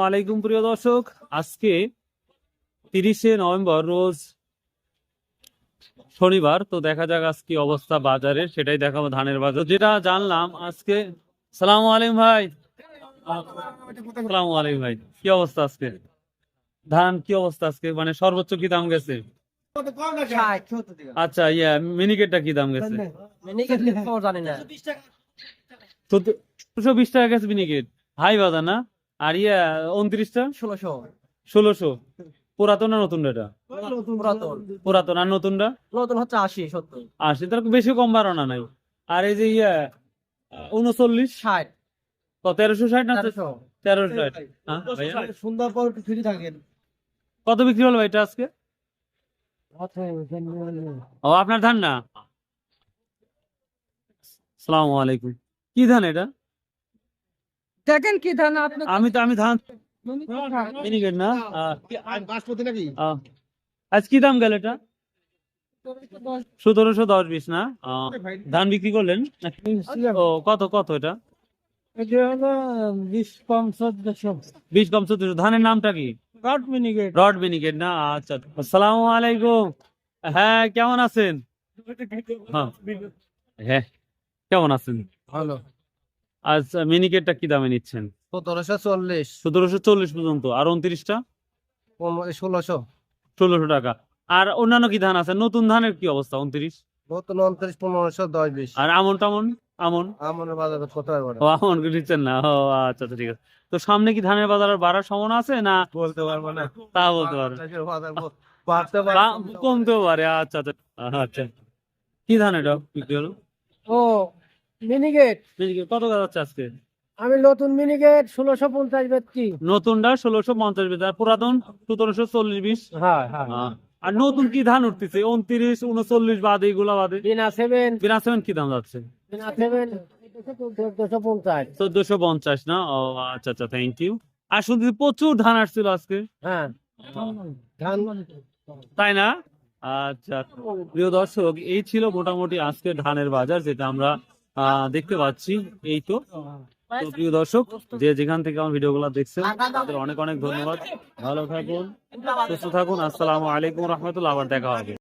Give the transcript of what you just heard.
আলাইকুম প্রিয় দর্শক, আজকে 30শে নভেম্বর রোজ শনিবার। তো দেখা যাক আজকে অবস্থা বাজারে, সেটাই দেখাবো। ধানের বাজার যেটা জানলাম আজকে। সালামু আলাইকুম ভাই। সালামু আলাইকুম ভাই, কি অবস্থা আজকে? ধান কি অবস্থা আজকে, মানে সর্বোচ্চ কি দাম গেছে? আচ্ছা, মিনিকেটটা কি দাম গেছে? 1420 টাকা গেছে মিনিকেট, হাই বাজার না? আর 29টা 1600। পুরাতন না নতুন? এটা পুরাতন। আর নতুনটা? নতুন হচ্ছে 80-70 80। তার বেশি কম বাড়ানো নাই। আর এই যে 39 60 1360 না 1300 1360? হ্যাঁ ভাইয়া, সুন্দর পর ফ্রি থাকেন। কত বিক্রি হলো ভাই এটা আজকে? ও, আপনার ধান না? আসসালামু আলাইকুম। কি ধান এটা? দেখেন কি ধান আপনি। আমি ধান মিনিকেট না। আজ কি দাম গেল এটা? 1710-20 না? ধান বিক্রি করলেন? ও, কত কত এটা? 20-1400। ধানের নামটা কি? রড মিনিকেট না? আচ্ছা। আসসালামু আলাইকুম। হ্যাঁ, কেমন আছেন? হ্যাঁ, কেমন আছেন? ভালো। আচ্ছা, মিনিকেটটা কি দামে নিচ্ছেন? 1740 1740 পর্যন্ত। আর 29টা? 1600 1600 টাকা। আর অন্যান্য কি ধান আছে? নতুন ধানের কি অবস্থা? 29? নতুন 29 1500 10 20। আর আমন টামন? আমন? আমাদের বাজারে কত হবে? ও, আমন নিচ্ছেন না? ও আচ্ছা আচ্ছা, ঠিক আছে। তো সামনে কি ধানের বাজার আর বাড়ার সম্ভাবনা আছে না? বলতে পারবো না। তা বলতে পারো, বাড়তে পারে কমতেও পারে। আচ্ছা আচ্ছা আচ্ছা। কি ধান এটা বিক্রি হলো? ও মিনিগেট। কত টাকা যাচ্ছে আজকে? আমি নতুন মিনিগেট 1650 বেচছি। নতুনটা 1650 বেচা, আর পুরাতন 1740-20। হ্যাঁ হ্যাঁ। আর নতুন কি ধান উঠতেছে? 29 39 বাদে, এগুলা বাদে বিনা 7 বিনা 7 কি দাম যাচ্ছে? বিনা 7 1450। 1450 না? ও আচ্ছা আচ্ছা, থ্যাংক ইউ। আর শুনছি প্রচুর ধান আসছিল আজকে, হ্যাঁ ধান তাই না? আচ্ছা প্রিয় দর্শক, এই ছিল মোটামুটি আজকে ধানের বাজার, যেটা আমরা দেখতে পাচ্ছি। এই তো প্রিয় দর্শক, যে যেখান থেকে আমার ভিডিওগুলো দেখছেন তাদের অনেক অনেক ধন্যবাদ। ভালো থাকুন, সুস্থ থাকুন। আসসালামু আলাইকুম রহমতুল্লাহ। আবার দেখা হবে।